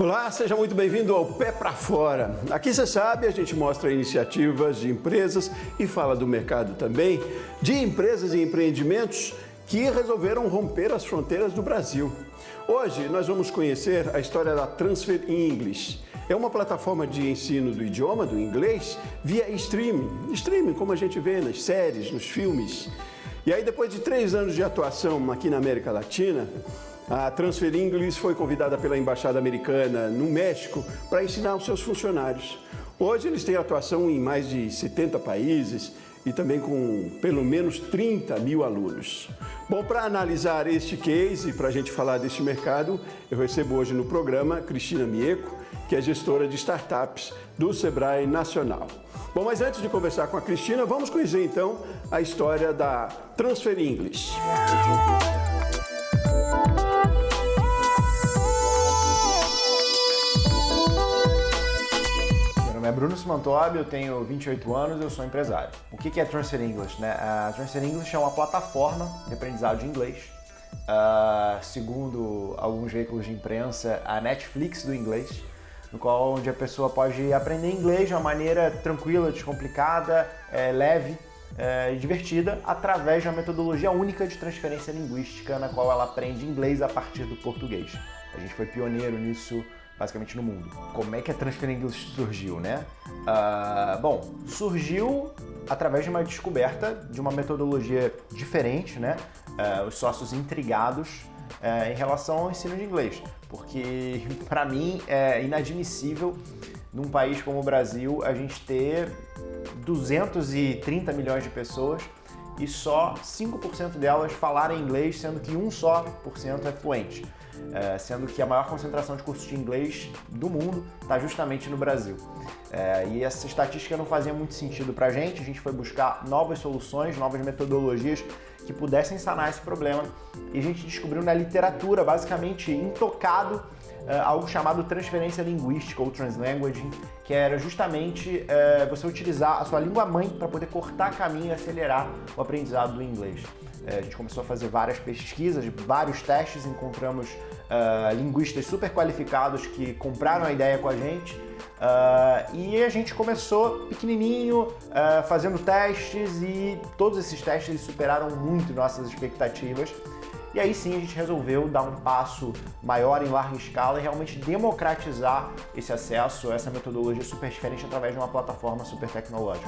Olá, seja muito bem-vindo ao Pé para Fora. Aqui você sabe, a gente mostra iniciativas de empresas e fala do mercado também, de empresas e empreendimentos que resolveram romper as fronteiras do Brasil. Hoje nós vamos conhecer a história da Transfer English. É uma plataforma de ensino do idioma, do inglês, via streaming como a gente vê nas séries, nos filmes. E aí, depois de 3 anos de atuação aqui na América Latina, a Transfer English foi convidada pela Embaixada Americana no México para ensinar os seus funcionários. Hoje eles têm atuação em mais de 70 países e também com pelo menos 30 mil alunos. Bom, para analisar este case e para a gente falar deste mercado, eu recebo hoje no programa Cristina Mieco, que é gestora de startups do Sebrae Nacional. Bom, mas antes de conversar com a Cristina, vamos conhecer então a história da Transfer English. Meu nome é Bruno Simantobi, eu tenho 28 anos e eu sou empresário. O que é Transfer English, né? A Transfer English é uma plataforma de aprendizado de inglês. Segundo alguns veículos de imprensa, a Netflix do inglês, no qual onde a pessoa pode aprender inglês de uma maneira tranquila, descomplicada, leve e divertida, através de uma metodologia única de transferência linguística, na qual ela aprende inglês a partir do português. A gente foi pioneiro nisso basicamente no mundo. Como é que a Transfer English surgiu, né? Bom, surgiu através de uma descoberta de uma metodologia diferente, né? Os sócios intrigados em relação ao ensino de inglês, porque para mim é inadmissível num país como o Brasil a gente ter 230 milhões de pessoas e só 5% delas falarem inglês, sendo que 1% só é fluente. Sendo que a maior concentração de cursos de inglês do mundo está justamente no Brasil. E essa estatística não fazia muito sentido para a gente foi buscar novas soluções, novas metodologias que pudessem sanar esse problema, e a gente descobriu na literatura, basicamente intocado, algo chamado transferência linguística ou translanguaging, que era justamente você utilizar a sua língua mãe para poder cortar caminho e acelerar o aprendizado do inglês. A gente começou a fazer várias pesquisas, vários testes, encontramos linguistas super qualificados que compraram a ideia com a gente, e a gente começou pequenininho, fazendo testes, e todos esses testes eles superaram muito nossas expectativas. E aí sim a gente resolveu dar um passo maior em larga escala e realmente democratizar esse acesso a essa metodologia super diferente através de uma plataforma super tecnológica.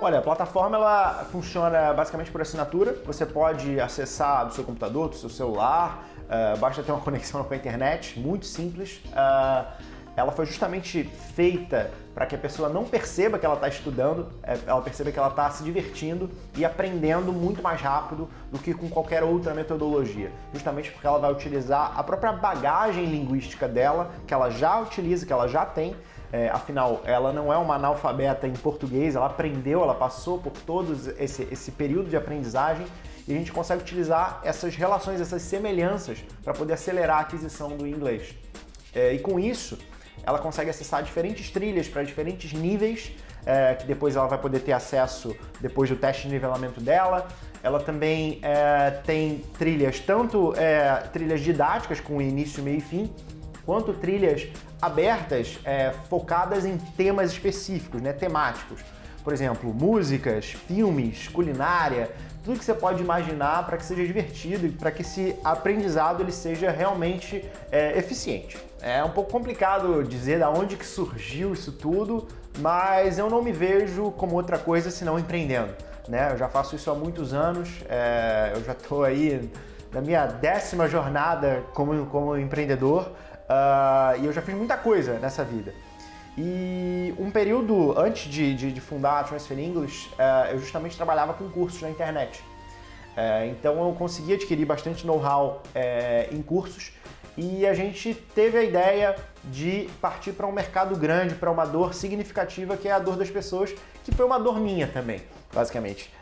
Olha, a plataforma ela funciona basicamente por assinatura. Você pode acessar do seu computador, do seu celular, basta ter uma conexão com a internet, muito simples. Ela foi justamente feita para que a pessoa não perceba que ela está estudando, ela perceba que ela está se divertindo e aprendendo muito mais rápido do que com qualquer outra metodologia. Justamente porque ela vai utilizar a própria bagagem linguística dela, que ela já utiliza, que ela já tem. Afinal, ela não é uma analfabeta em português, ela aprendeu, ela passou por todo esse período de aprendizagem, e a gente consegue utilizar essas relações, essas semelhanças para poder acelerar a aquisição do inglês. E com isso, ela consegue acessar diferentes trilhas para diferentes níveis, que depois ela vai poder ter acesso depois do teste de nivelamento dela. Ela também tem trilhas, tanto trilhas didáticas com início, meio e fim, quanto trilhas abertas, focadas em temas específicos, né, temáticos. Por exemplo, músicas, filmes, culinária, tudo que você pode imaginar para que seja divertido e para que esse aprendizado ele seja realmente eficiente. É um pouco complicado dizer de onde que surgiu isso tudo, mas eu não me vejo como outra coisa senão empreendendo, né? Eu já faço isso há muitos anos, eu já estou aí na minha 10ª jornada como empreendedor, e eu já fiz muita coisa nessa vida. E um período antes de fundar a Transfer English, eu justamente trabalhava com cursos na internet. Então eu consegui adquirir bastante know-how em cursos, e a gente teve a ideia de partir para um mercado grande, para uma dor significativa, que é a dor das pessoas, que foi uma dor minha também, basicamente.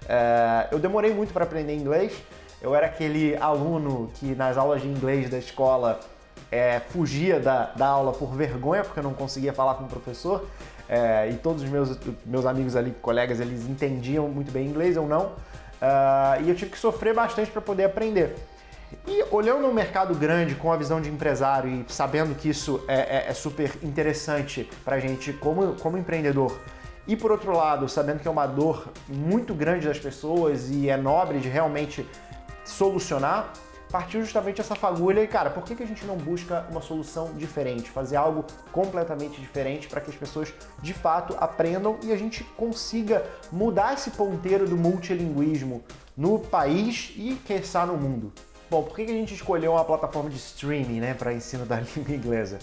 Eu demorei muito para aprender inglês. Eu era aquele aluno que nas aulas de inglês da escola fugia da aula por vergonha, porque eu não conseguia falar com o professor, e todos os meus amigos ali, colegas, eles entendiam muito bem inglês, eu não. e eu tive que sofrer bastante para poder aprender. E olhando um mercado grande com a visão de empresário e sabendo que isso é super interessante para a gente como empreendedor, e por outro lado, sabendo que é uma dor muito grande das pessoas e é nobre de realmente solucionar, partiu justamente essa fagulha e, cara, por que a gente não busca uma solução diferente, fazer algo completamente diferente para que as pessoas de fato aprendam e a gente consiga mudar esse ponteiro do multilinguismo no país e, quiçá, no mundo? Bom, por que a gente escolheu uma plataforma de streaming, né, para ensino da língua inglesa?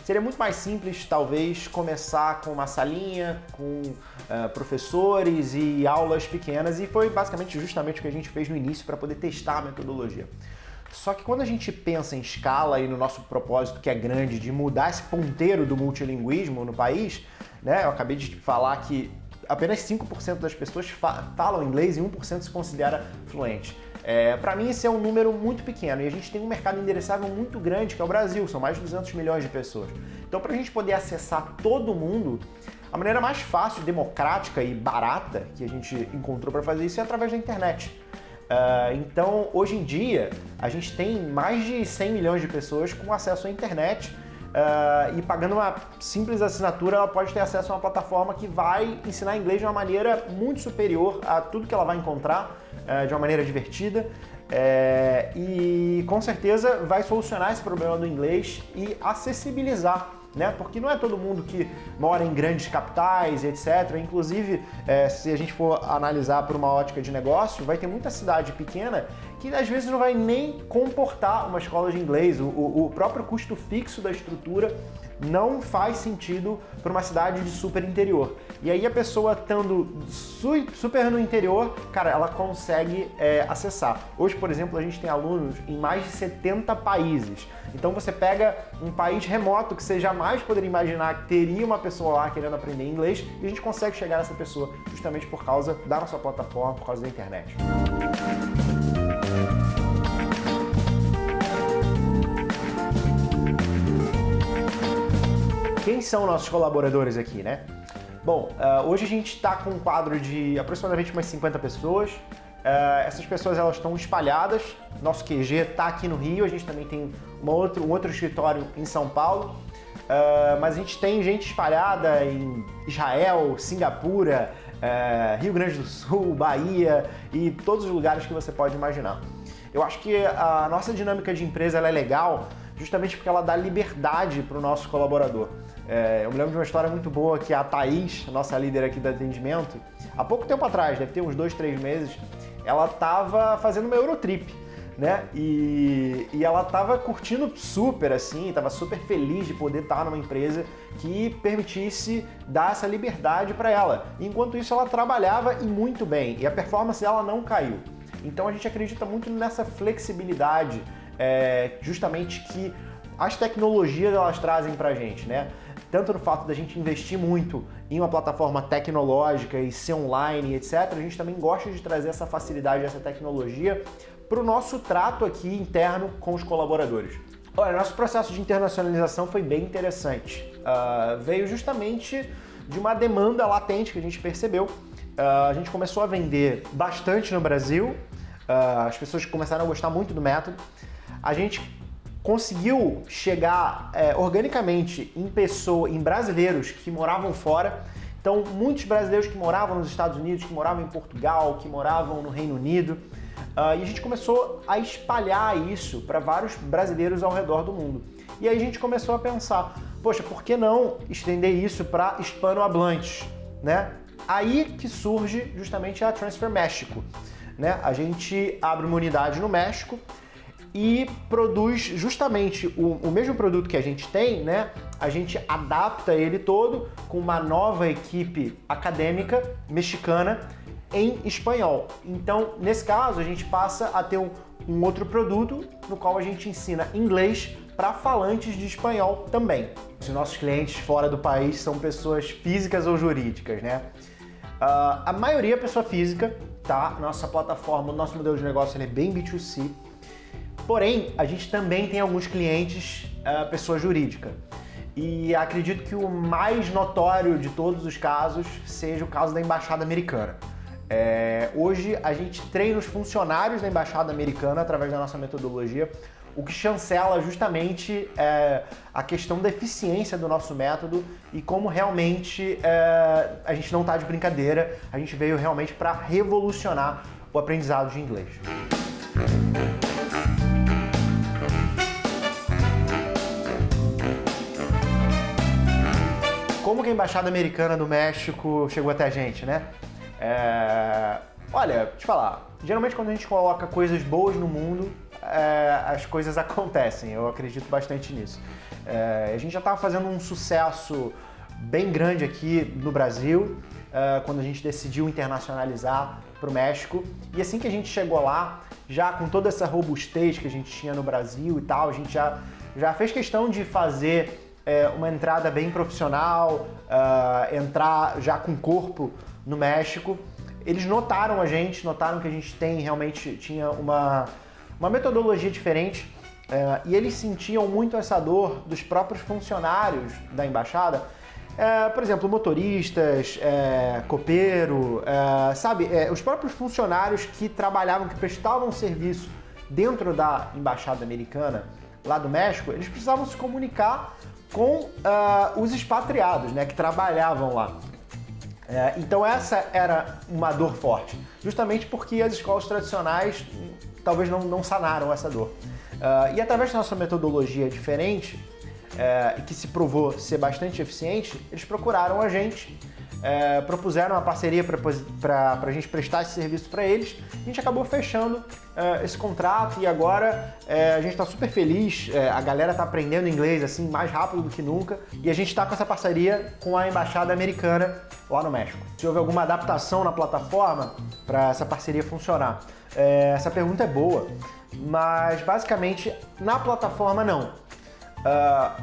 Seria muito mais simples, talvez, começar com uma salinha, com professores e aulas pequenas, e foi basicamente justamente o que a gente fez no início para poder testar a metodologia. Só que quando a gente pensa em escala e no nosso propósito, que é grande, de mudar esse ponteiro do multilinguismo no país, né, eu acabei de falar que apenas 5% das pessoas falam inglês e 1% se considera fluente. Para mim, esse é um número muito pequeno e a gente tem um mercado endereçável muito grande, que é o Brasil, são mais de 200 milhões de pessoas. Então, para a gente poder acessar todo mundo, a maneira mais fácil, democrática e barata que a gente encontrou para fazer isso é através da internet. Então, hoje em dia, a gente tem mais de 100 milhões de pessoas com acesso à internet e pagando uma simples assinatura, ela pode ter acesso a uma plataforma que vai ensinar inglês de uma maneira muito superior a tudo que ela vai encontrar, de uma maneira divertida, e com certeza vai solucionar esse problema do inglês e acessibilizar, né? Porque não é todo mundo que mora em grandes capitais, etc. Inclusive, se a gente for analisar por uma ótica de negócio, vai ter muita cidade pequena que às vezes não vai nem comportar uma escola de inglês. O próprio custo fixo da estrutura não faz sentido para uma cidade de super interior. E aí a pessoa estando super no interior, cara, ela consegue acessar. Hoje, por exemplo, a gente tem alunos em mais de 70 países. Então você pega um país remoto que você jamais poderia imaginar que teria uma pessoa lá querendo aprender inglês e a gente consegue chegar nessa pessoa justamente por causa da nossa plataforma, por causa da internet. Quem são nossos colaboradores aqui, né? Bom, hoje a gente está com um quadro de aproximadamente umas 50 pessoas. Essas pessoas elas estão espalhadas. Nosso QG está aqui no Rio, a gente também tem um outro escritório em São Paulo. Mas a gente tem gente espalhada em Israel, Singapura, Rio Grande do Sul, Bahia e todos os lugares que você pode imaginar. Eu acho que a nossa dinâmica de empresa ela é legal justamente porque ela dá liberdade para o nosso colaborador. Eu me lembro de uma história muito boa que a Thaís, nossa líder aqui do atendimento, há pouco tempo atrás, deve ter uns 2, 3 meses, ela estava fazendo uma Eurotrip, né? E ela estava curtindo super, assim, estava super feliz de poder estar numa empresa que permitisse dar essa liberdade para ela. Enquanto isso, ela trabalhava e muito bem, e a performance dela não caiu. Então a gente acredita muito nessa flexibilidade, justamente que as tecnologias elas trazem para a gente, né? Tanto no fato da gente investir muito em uma plataforma tecnológica e ser online, etc., a gente também gosta de trazer essa facilidade, essa tecnologia para o nosso trato aqui interno com os colaboradores. Olha, nosso processo de internacionalização foi bem interessante. Veio justamente de uma demanda latente que a gente percebeu. A gente começou a vender bastante no Brasil, as pessoas começaram a gostar muito do método. A gente conseguiu chegar organicamente em brasileiros que moravam fora. Então, muitos brasileiros que moravam nos Estados Unidos, que moravam em Portugal, que moravam no Reino Unido. E a gente começou a espalhar isso para vários brasileiros ao redor do mundo. E aí a gente começou a pensar, poxa, por que não estender isso para hispanohablantes, né? Aí que surge justamente a Transfer México, né? A gente abre uma unidade no México e produz justamente o mesmo produto que a gente tem, né? A gente adapta ele todo com uma nova equipe acadêmica mexicana em espanhol. Então, nesse caso, a gente passa a ter um outro produto no qual a gente ensina inglês para falantes de espanhol também. Os nossos clientes fora do país são pessoas físicas ou jurídicas, né? A maioria é pessoa física, tá? Nossa plataforma, nosso modelo de negócio ele é bem B2C. Porém, a gente também tem alguns clientes, pessoa jurídica. E acredito que o mais notório de todos os casos seja o caso da Embaixada Americana. Hoje a gente treina os funcionários da Embaixada Americana através da nossa metodologia, o que chancela justamente a questão da eficiência do nosso método e como realmente a gente não está de brincadeira, a gente veio realmente para revolucionar o aprendizado de inglês. Como que a Embaixada Americana do México chegou até a gente, né? Olha, te falar, geralmente quando a gente coloca coisas boas no mundo, as coisas acontecem, eu acredito bastante nisso. A gente já estava fazendo um sucesso bem grande aqui no Brasil, quando a gente decidiu internacionalizar para o México, e assim que a gente chegou lá, já com toda essa robustez que a gente tinha no Brasil e tal, a gente já fez questão de fazer uma entrada bem profissional, entrar já com corpo no México. Eles notaram que a gente realmente tinha uma metodologia diferente, e eles sentiam muito essa dor dos próprios funcionários da embaixada, por exemplo, motoristas, copeiro, os próprios funcionários que trabalhavam, que prestavam serviço dentro da embaixada americana lá do México, eles precisavam se comunicar com os expatriados, né, que trabalhavam lá. Então essa era uma dor forte, justamente porque as escolas tradicionais talvez não sanaram essa dor. E através da nossa metodologia diferente, que se provou ser bastante eficiente, eles procuraram a gente, propuseram uma parceria para a gente prestar esse serviço para eles. A gente acabou fechando esse contrato e agora a gente está super feliz, a galera está aprendendo inglês assim mais rápido do que nunca, e a gente está com essa parceria com a Embaixada Americana lá no México. Se houve alguma adaptação na plataforma para essa parceria funcionar? Essa pergunta é boa, mas basicamente na plataforma não.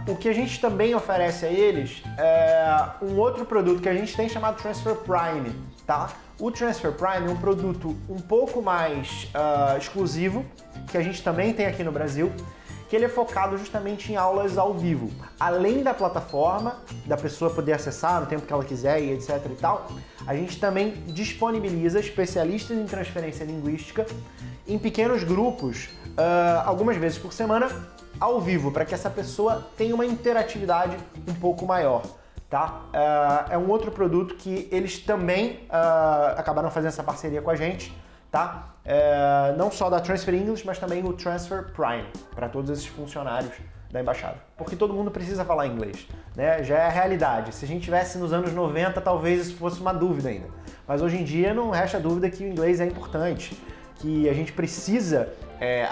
O que a gente também oferece a eles é um outro produto que a gente tem chamado Transfer Prime, tá? O Transfer Prime é um produto um pouco mais exclusivo, que a gente também tem aqui no Brasil, que ele é focado justamente em aulas ao vivo. Além da plataforma, da pessoa poder acessar no tempo que ela quiser e etc e tal, a gente também disponibiliza especialistas em transferência linguística em pequenos grupos, algumas vezes por semana, ao vivo, para que essa pessoa tenha uma interatividade um pouco maior, tá? É um outro produto que eles também acabaram fazendo essa parceria com a gente, tá? Não só da Transfer English, mas também o Transfer Prime, para todos esses funcionários da embaixada. Porque todo mundo precisa falar inglês, né? Já é a realidade. Se a gente estivesse nos anos 90, talvez isso fosse uma dúvida ainda. Mas hoje em dia não resta dúvida que o inglês é importante, que a gente precisa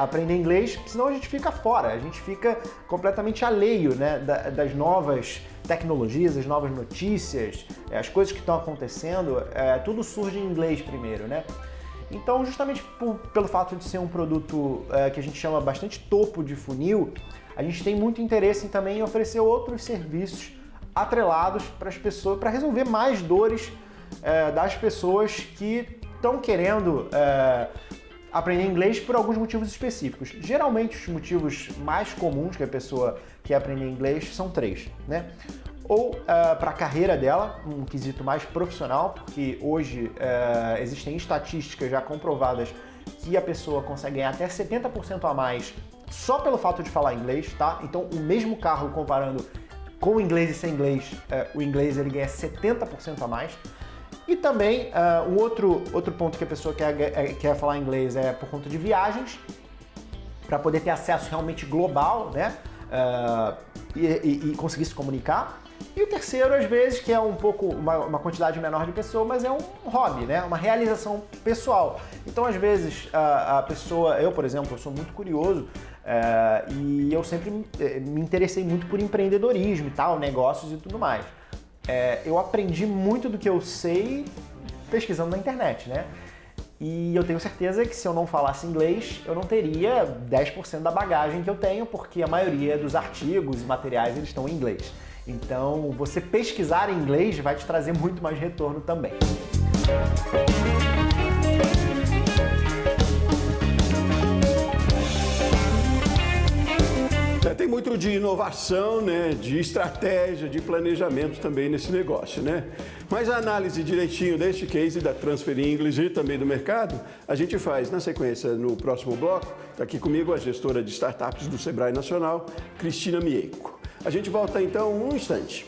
aprender inglês, senão a gente fica fora, a gente fica completamente alheio, né, das novas tecnologias, das novas notícias, as coisas que estão acontecendo, tudo surge em inglês primeiro, né? Então, justamente pelo fato de ser um produto que a gente chama bastante topo de funil, a gente tem muito interesse também em oferecer outros serviços atrelados para as pessoas, para resolver mais dores das pessoas que estão querendo aprender inglês por alguns motivos específicos. Geralmente os motivos mais comuns que a pessoa quer aprender inglês são 3, né? Ou para a carreira dela, um quesito mais profissional, porque hoje existem estatísticas já comprovadas que a pessoa consegue ganhar até 70% a mais só pelo fato de falar inglês, tá? Então o mesmo carro comparando com o inglês e sem inglês, o inglês ele ganha 70% a mais. E também, um outro ponto que a pessoa quer falar inglês é por conta de viagens, para poder ter acesso realmente global, né? E conseguir se comunicar. E o terceiro, às vezes, que é um pouco uma quantidade menor de pessoas, mas é um hobby, né? Uma realização pessoal. Então, às vezes, a pessoa, eu, por exemplo, eu sou muito curioso e eu sempre me interessei muito por empreendedorismo e tal, negócios e tudo mais. Eu aprendi muito do que eu sei pesquisando na internet, né? E eu tenho certeza que se eu não falasse inglês, eu não teria 10% da bagagem que eu tenho, porque a maioria dos artigos e materiais eles estão em inglês. Então, você pesquisar em inglês vai te trazer muito mais retorno também. tem muito de inovação, né, de estratégia, de planejamento também nesse negócio, né? Mas a análise direitinho deste case da Transfer English e também do mercado, a gente faz na sequência no próximo bloco. Está aqui comigo a gestora de startups do Sebrae Nacional, Cristina Mieco. A gente volta então um instante.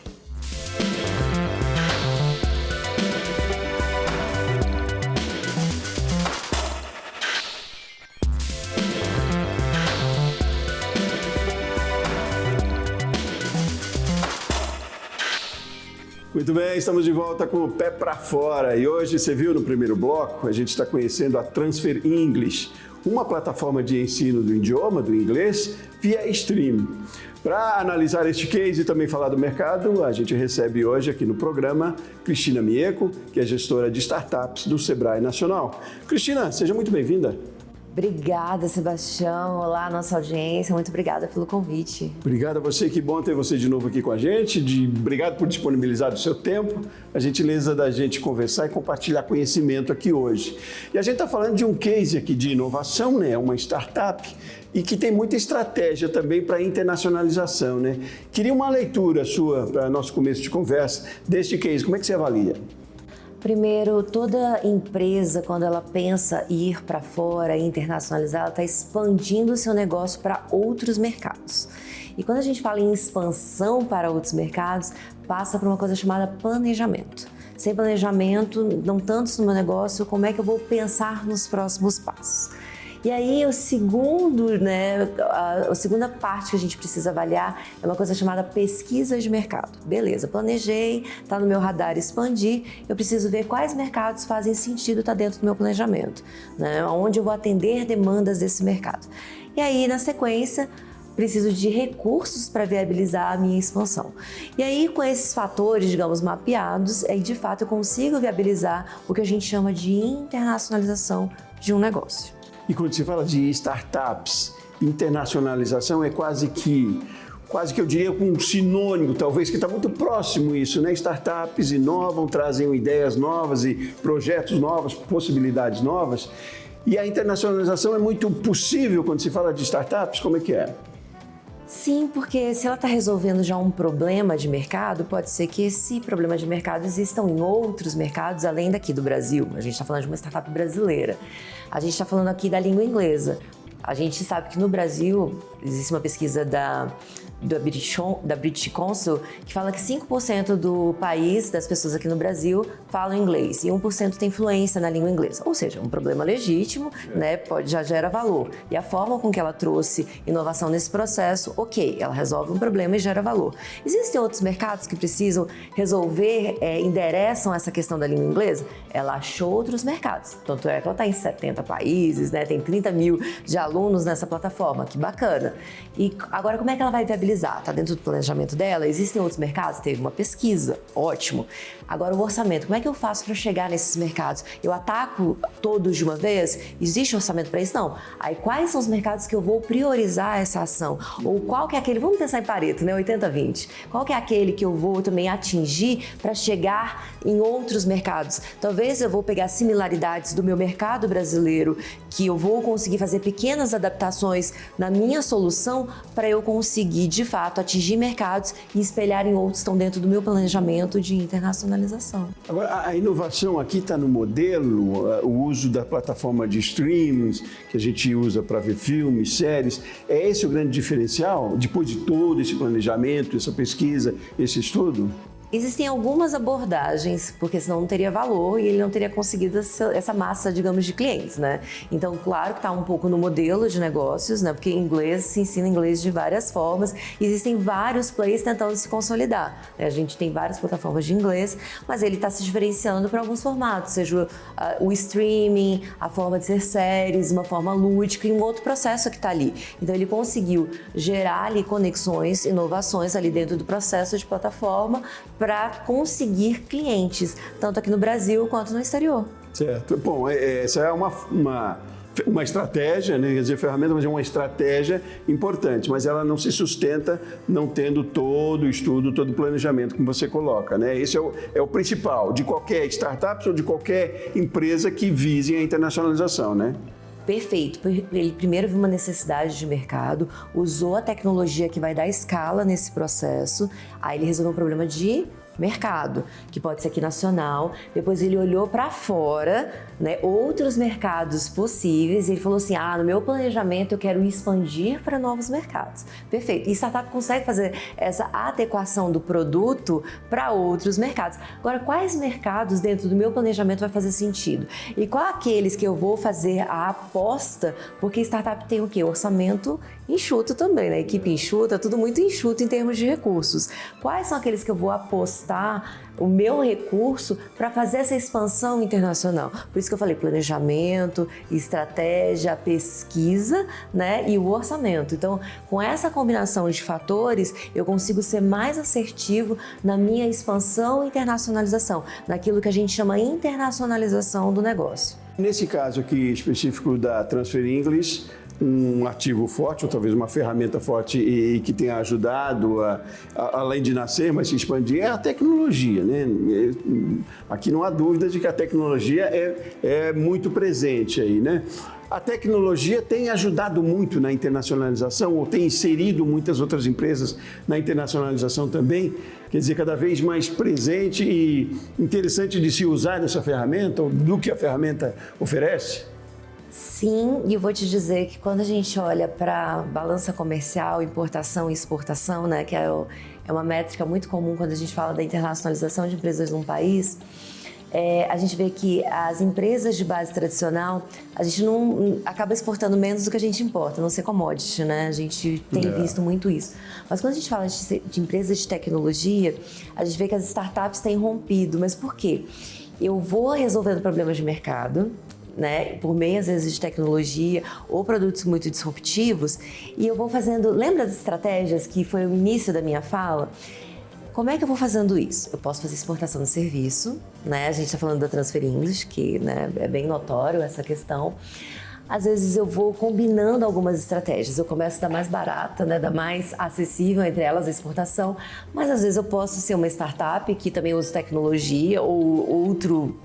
Muito bem, estamos de volta com o pé para fora e hoje, você viu no primeiro bloco, a gente está conhecendo a Transfer English, uma plataforma de ensino do idioma, do inglês, via streaming. Para analisar este case e também falar do mercado, a gente recebe hoje aqui no programa Cristina Mieco, que é gestora de startups do Sebrae Nacional. Cristina, seja muito bem-vinda. Obrigada, Sebastião. Olá, nossa audiência. Muito obrigada pelo convite. Obrigado a você, que bom ter você de novo aqui com a gente. Obrigado por disponibilizar o seu tempo, a gentileza da gente conversar e compartilhar conhecimento aqui hoje. E a gente está falando de um case aqui de inovação, né? Uma startup e que tem muita estratégia também para internacionalização, né? Queria uma leitura sua para nosso começo de conversa deste case. Como é que você avalia? Primeiro, toda empresa, quando ela pensa em ir para fora, internacionalizar, ela está expandindo o seu negócio para outros mercados. E quando a gente fala em expansão para outros mercados, passa por uma coisa chamada planejamento. Sem planejamento, não tanto no meu negócio, como é que eu vou pensar nos próximos passos? E aí, a segunda parte que a gente precisa avaliar é uma coisa chamada pesquisa de mercado. Beleza, planejei, está no meu radar expandir, eu preciso ver quais mercados fazem sentido estar dentro do meu planejamento, né? Onde eu vou atender demandas desse mercado. E aí, na sequência, preciso de recursos para viabilizar a minha expansão. E aí, com esses fatores, digamos, mapeados, aí de fato eu consigo viabilizar o que a gente chama de internacionalização de um negócio. E quando se fala de startups, internacionalização é quase que eu diria um sinônimo, talvez, que está muito próximo isso, né? Startups inovam, trazem ideias novas e projetos novos, possibilidades novas. E a internacionalização é muito possível quando se fala de startups? Como é que é? Sim, porque se ela está resolvendo já um problema de mercado, pode ser que esse problema de mercado exista em outros mercados além daqui do Brasil. A gente está falando de uma startup brasileira. A gente está falando aqui da língua inglesa. A gente sabe que no Brasil existe uma pesquisa da British Council que fala que 5% do país, das pessoas aqui no Brasil, falam inglês e 1% tem fluência na língua inglesa. Ou seja, um problema legítimo, né? Já gera valor. E a forma com que ela trouxe inovação nesse processo, ok, ela resolve um problema e gera valor. Existem outros mercados que precisam resolver, endereçam essa questão da língua inglesa? Ela achou outros mercados. Tanto é que ela está em 70 países, né? Tem 30 mil de alunos nessa plataforma, que bacana. E agora, como é que ela vai viabilizar? Está dentro do planejamento dela? Existem outros mercados? Teve uma pesquisa, ótimo. Agora, o orçamento, como é que eu faço para chegar nesses mercados? Eu ataco todos de uma vez? Existe orçamento para isso? Não. Aí, quais são os mercados que eu vou priorizar essa ação? Ou qual que é aquele, vamos pensar em Pareto, né? 80-20. Qual que é aquele que eu vou também atingir para chegar em outros mercados? Talvez eu vou pegar similaridades do meu mercado brasileiro, que eu vou conseguir fazer pequenas adaptações na minha solução para eu conseguir, de fato, atingir mercados e espelhar em outros que estão dentro do meu planejamento de internacionalização. Agora, a inovação aqui está no modelo, o uso da plataforma de streamings que a gente usa para ver filmes, séries. É esse o grande diferencial, depois de todo esse planejamento, essa pesquisa, esse estudo? Existem algumas abordagens, porque senão não teria valor e ele não teria conseguido essa massa, digamos, de clientes, né? Então, claro que está um pouco no modelo de negócios, né? Porque em inglês se ensina inglês de várias formas. Existem vários players tentando se consolidar, né? A gente tem várias plataformas de inglês, mas ele está se diferenciando para alguns formatos, seja o streaming, a forma de ser séries, uma forma lúdica e um outro processo que está ali. Então, ele conseguiu gerar ali conexões, inovações ali dentro do processo de plataforma para conseguir clientes, tanto aqui no Brasil quanto no exterior. Certo. Bom, essa é uma estratégia, né? Quer dizer, ferramenta, mas é uma estratégia importante, mas ela não se sustenta não tendo todo o estudo, todo o planejamento que você coloca, né? Esse é o principal de qualquer startup ou de qualquer empresa que vise a internacionalização, né? Perfeito. Ele primeiro viu uma necessidade de mercado, usou a tecnologia que vai dar escala nesse processo, aí ele resolveu um problema de mercado, que pode ser aqui nacional. Depois ele olhou para fora, né, outros mercados possíveis, e ele falou assim: no meu planejamento eu quero expandir para novos mercados. Perfeito. E startup consegue fazer essa adequação do produto para outros mercados. Agora, quais mercados dentro do meu planejamento vai fazer sentido? E qual aqueles que eu vou fazer a aposta? Porque startup tem o quê? Orçamento enxuto também, né? Equipe enxuta, tudo muito enxuto em termos de recursos. Quais são aqueles que eu vou apostar o meu recurso para fazer essa expansão internacional? Por isso que eu falei planejamento, estratégia, pesquisa, né, e o orçamento. Então, com essa combinação de fatores, eu consigo ser mais assertivo na minha expansão e internacionalização, naquilo que a gente chama internacionalização do negócio. Nesse caso aqui específico da Transfer English, um ativo forte, ou talvez uma ferramenta forte e que tenha ajudado além de nascer, mas se expandir, é a tecnologia, né? Aqui não há dúvida de que a tecnologia é muito presente aí, né? A tecnologia tem ajudado muito na internacionalização ou tem inserido muitas outras empresas na internacionalização também? Quer dizer, cada vez mais presente e interessante de se usar dessa ferramenta ou do que a ferramenta oferece? Sim, e eu vou te dizer que quando a gente olha para balança comercial, importação e exportação, né, que é uma métrica muito comum quando a gente fala da internacionalização de empresas num país, a gente vê que as empresas de base tradicional, a gente não acaba exportando menos do que a gente importa, a não ser commodity, né? A gente tem visto muito isso. Mas quando a gente fala de empresas de tecnologia, a gente vê que as startups têm rompido. Mas por quê? Eu vou resolvendo problemas de mercado, né, por meio às vezes de tecnologia ou produtos muito disruptivos, e eu vou fazendo, lembra das estratégias que foi o início da minha fala? Como é que eu vou fazendo isso? Eu posso fazer exportação de serviço, né? A gente está falando da Transfer English, que, né, é bem notório essa questão. Às vezes eu vou combinando algumas estratégias. Eu começo da mais barata, né, da mais acessível, entre elas a exportação, mas às vezes eu posso ser uma startup que também usa tecnologia ou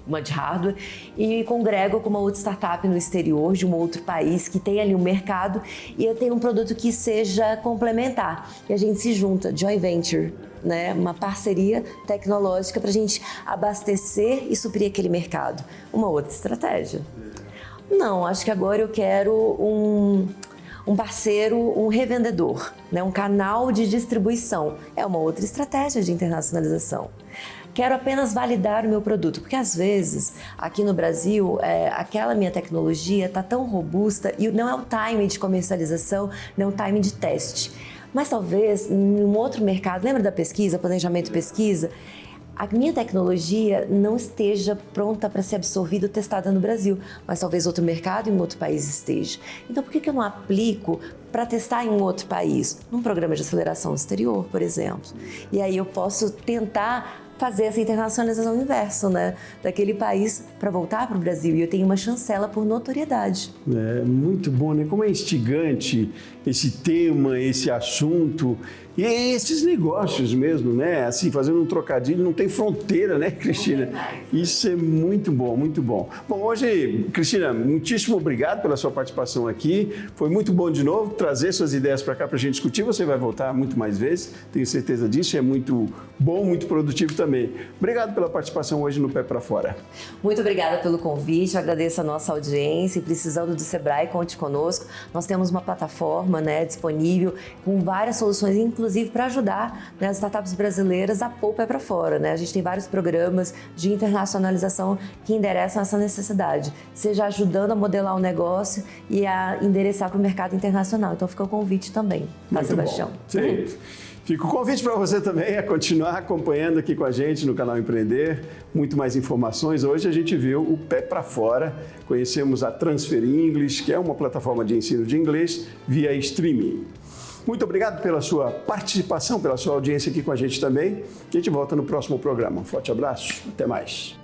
uma de hardware e congrego com uma outra startup no exterior, de um outro país que tem ali um mercado e eu tenho um produto que seja complementar. E a gente se junta, joint venture, né, uma parceria tecnológica para a gente abastecer e suprir aquele mercado. Uma outra estratégia. Não, acho que agora eu quero um parceiro, um revendedor, né? Um canal de distribuição. É uma outra estratégia de internacionalização. Quero apenas validar o meu produto, porque às vezes aqui no Brasil aquela minha tecnologia está tão robusta e não é o time de comercialização, não é o time de teste. Mas talvez em um outro mercado, lembra da pesquisa, planejamento e pesquisa? A minha tecnologia não esteja pronta para ser absorvida ou testada no Brasil, mas talvez outro mercado em um outro país esteja. Então, por que eu não aplico para testar em um outro país? Num programa de aceleração exterior, por exemplo. E aí eu posso tentar fazer essa internacionalização inversa, né? Daquele país para voltar para o Brasil. E eu tenho uma chancela por notoriedade. É muito bom, né? Como é instigante esse tema, esse assunto e esses negócios mesmo, né? Assim, fazendo um trocadilho, não tem fronteira, né, Cristina? Isso é muito bom, muito bom. Bom, hoje, Cristina, muitíssimo obrigado pela sua participação aqui. Foi muito bom de novo trazer suas ideias para cá para a gente discutir. Você vai voltar muito mais vezes, tenho certeza disso. É muito bom, muito produtivo também. Obrigado pela participação hoje no Pé para Fora. Muito obrigada pelo convite, eu agradeço a nossa audiência e precisando do Sebrae, conte conosco. Nós temos uma plataforma, né, disponível com várias soluções, inclusive para ajudar, né, as startups brasileiras a pôr o pé para fora, né? A gente tem vários programas de internacionalização que endereçam essa necessidade, seja ajudando a modelar o negócio e a endereçar para o mercado internacional. Então fica o convite também, tá, Sebastião? Sim. Fica o convite para você também a continuar acompanhando aqui com a gente no canal Empreender. Muito mais informações. Hoje a gente viu o Pé para Fora. Conhecemos a Transfer English, que é uma plataforma de ensino de inglês via streaming. Muito obrigado pela sua participação, pela sua audiência aqui com a gente também. A gente volta no próximo programa. Um forte abraço. Até mais.